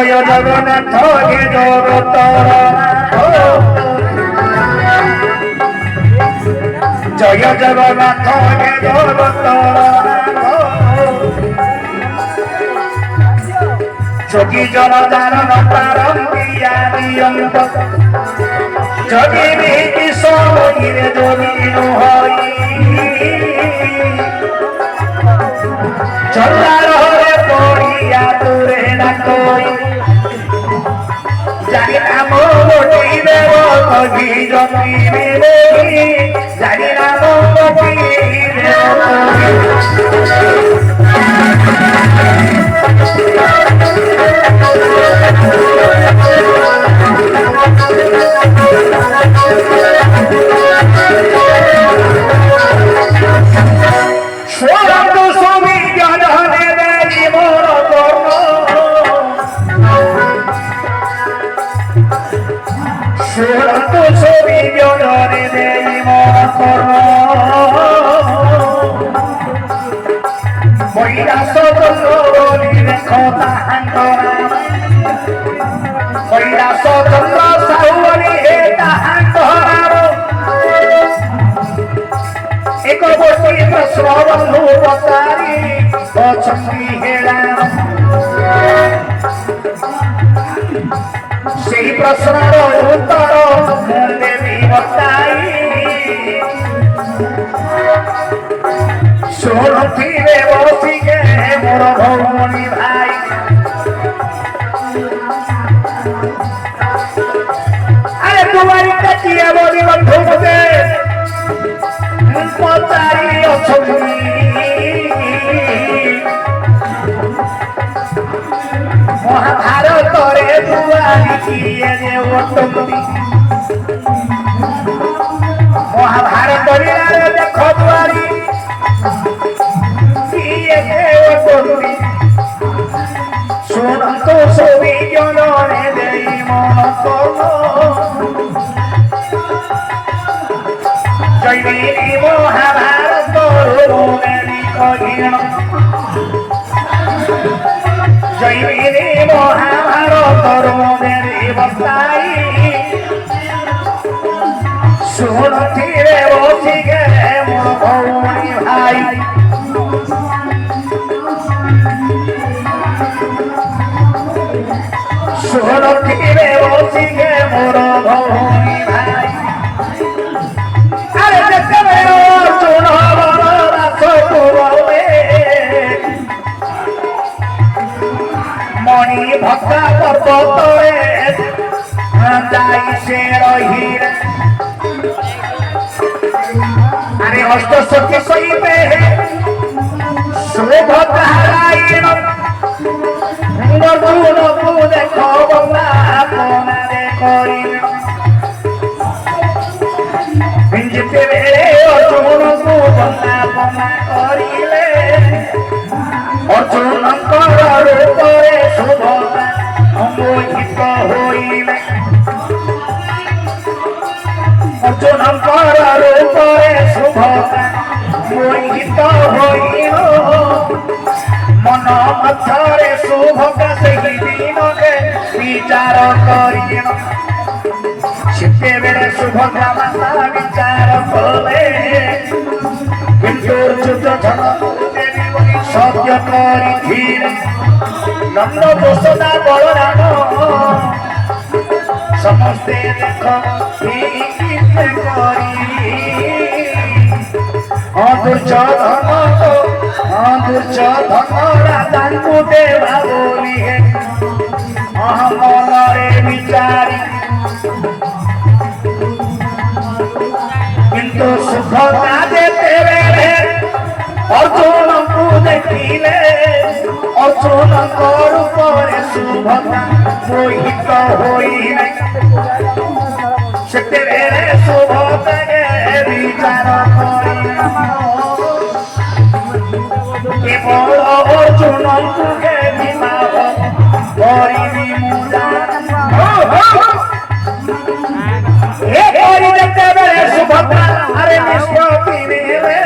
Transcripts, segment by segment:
जय जगन्नाथ हे जगतर जय जगन्नाथ हे जगतर जोगी जन दारण प्रारंभिया नियंत जोगी भी सोगिरे जोगी होई चंदार रे पड़िया तुरे न कोई जानी नाम मोटी देव कभी जोगी रे जानी नाम मोटी देव एक गोटी प्रश्न बतारी से प्रश्न उत्तर देवी बताई शुणुथिबे बसिके मोर भौमणी भाई अरे तुम्हारी किए बोली बंधु मुझे पचारी अछुनी महाभारत रे दुआरी किए देवतुनी महाभारत रे देखो दुआरी किए देवतुनी सुनतो सोवी जनने देई मन करो जयवीरी महाभारत रोमेरी कहिण जयवीरी महाभारत रोमेरी बताई शुणुथिबे बसिके मोर भौमणी भाई शुणुथिबे बसिके मोर भौमणी भाई मणि भक्ता पर्वत जाई से रही अरे अष्ट सखी सहिते शोभतारायण अर्जुन को देख बंदा अपनारे करिण जिते बेले अर्जुन को बंदा अपना करिले अर्जुन रूपरे शोभता मोहित होइले अर्जुन रूपरे शोभता मोहित होइल मन मथरे शोभता सही दिन के विचार करिल छिपे बेले शोभता माता विचार कले किंतु दुर्योधन सत्य करी नंद दोषदा बलराम समस्ते देख दुर्योधन राजा को देवा बोली है मनरे विचारी किंतु सुखता देते बेले अर्जुन को देखिले अर्जुन रूपरे शुभता मोहित होइले सेतेरे शुभता विचार केवल अर्जुन को विवाह करिबी मुजा देखते बेले शुभता अरे निष्पत्ति मिले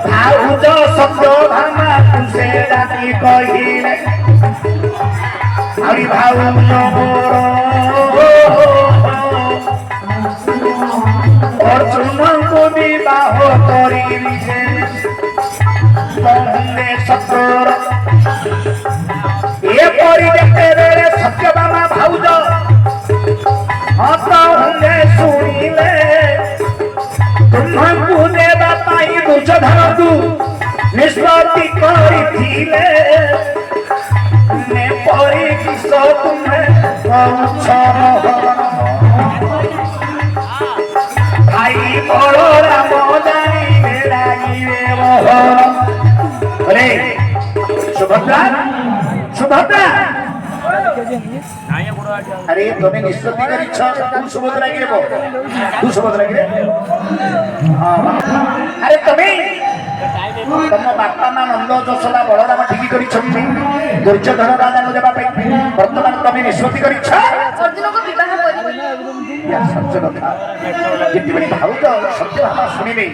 भाउज सत्य भामा तुसे डाकी कहिले আরি ভাউজ মোর অর্জুনଙ୍କୁ বিবাহ କରିବି ଯେ ତମେ ସତର ଏପରି ଯେତେବେଳେ ସତ୍ୟଭାମା ଭାଉଜ ହତହୁଲେ ଶୁଣିଲେ ତୁମକୁ ଦେବା ପାଇଁ ଦୁର୍ଯ୍ୟୋଧନକୁ ନିଷ୍ପତ୍ତି କରିଥିଲେ ଏପରି କିସ ତୁମେ କହୁଛ ଭାଇ ବଳରାମ ଜାଣିବେ ଲାଗିବେ ବୋଲେ ସୁଭଦ୍ରା ସୁଭଦ୍ରା अरे तुम्हें निष्पत्ति कर इच्छा तू सुभद्रा गिरे बो तू सुभद्रा गिरे अरे तुम्हें तुम बापा मां नंद यशोदा बलराम ठीक कर दुर्योधन राजा को देवा वर्तमान तुम्हें निष्पत्ति कर इच्छा अर्जुन को विवाह सत्य कथा जितबे भाउज सत्यभामा शुणिबे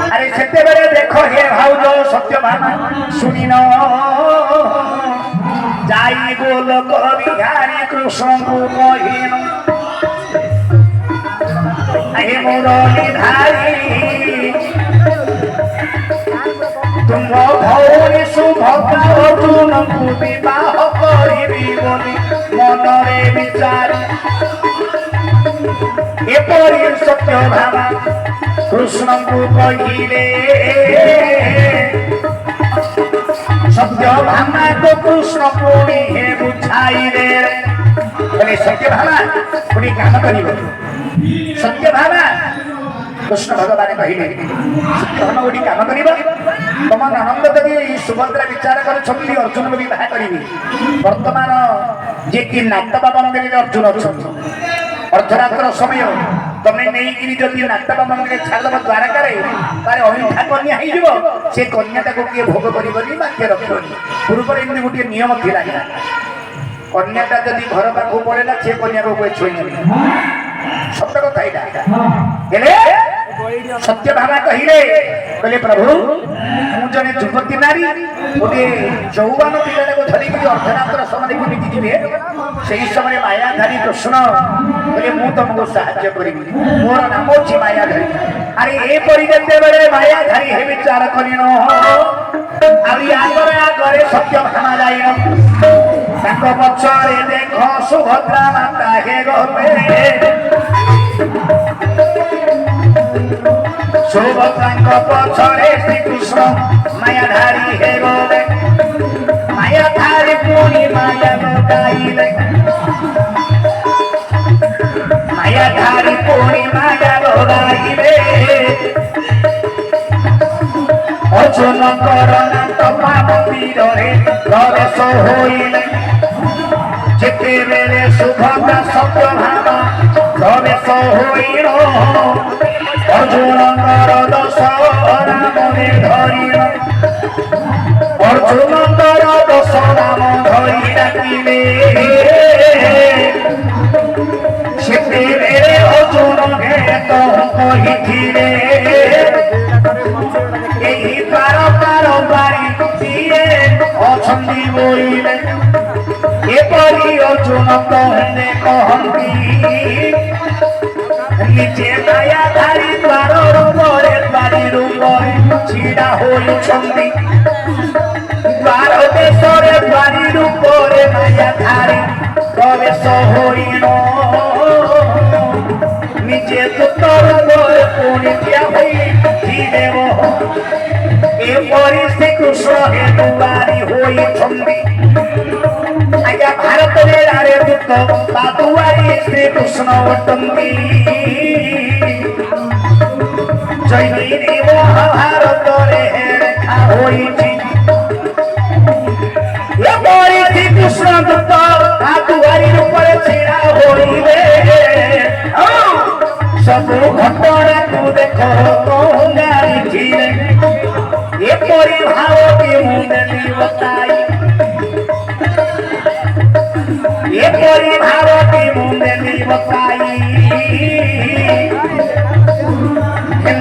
अरे सेते बेले देखो हे भाउज सत्यभामा शुणिन जाई बोल बिहारी कृष्ण को कहिन हे मुरली धारी तुम भौरी सुभद्रा अर्जुन को विवाह करिबी बोली मनरे विचार एपरि सत्यभामा कृष्ण को कहिले सत्यभामा को कृष्ण पुणी हे बुझाई दे बोले सत्यभामा पुणी काम करिबो सत्यभामा कृष्ण भगवान कहिले सत्यभामा गोटी काम करिबो तुम ननंद देवी सुभद्रा विचार कर छथि अर्जुन को विवाह करिबी वर्तमान जे कि नाटबा मंदिर अर्जुन अछथि अर्धरात्र समय तुमने नहीं कि जदि नाटबा मंदिर छाड़ब द्वारका तारे अहिंसा कन्या हो से कन्याटा को किए भोग कर बाक्य रखनी पूर्व एमती गोटे नियम थी कन्याटा जदि घर पाख पड़ेगा से कन्या को छुई सत कथा यहाँ सत्यभामा कहिले कहले प्रभु मु जने युवती नारी गोटे चौवन पिला को धरिक अर्धरात्र समय को नीति जीवे से समय मायाधारी कृष्ण कहले मु तुमको साहाय्य करी मोर नाम अछि मायाधारी अरे ए परि जते बेले मायाधारी हे विचार करिनो आली आगरे आगरे सत्यभामा जाइन ताको पछरे देखो सुभद्रा माता हे गले सुभद्रा पछरे श्री कृष्ण मायाधारी हे गले मायाधारी पुनी माया लगाइले मायाधारी पुनी माया लगाइले अर्जुन करना तपा मंदिरे प्रवेश होइले जेते बेले सुभद्रा सत्यभामा प्रवेश होइल अर्जुनकर दश रामने धरिल अर्जुनकर दश राम धरि डाकिले सेते बेले अर्जुन भेट कहिथिले एही पार पार बारी दिए अछंदी बोइले एपरि अर्जुन कहने कहंती निजे मायाधारी द्वार रूपरे द्वारी रूपरे छिड़ा होइछंती द्वार देशरे द्वारी रूपरे मायाधारी प्रवेश होइल निजे दूतर रूपरे पुणी ठिया होई देव एपरि श्री कृष्ण हे दुआरी होइछंती आज्ञा भारत रे आरे दूत बादुआरी श्री कृष्ण अटंती जैनी महाभारत रे रेखा होइछि एपरि श्री कृष्ण दूत बादुआरी रूपरे छिड़ा होइबे सब घटना को देखो गाड़ी धीरे एपरि भाव के मुंडली बताई एपरि भाव के मुंडली बताई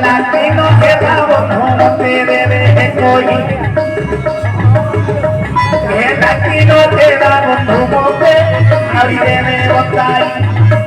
लाती न हेला बंधन तेरे रे कोई लाती न तेरा बंधु କରିଦେବେ ବତାଇ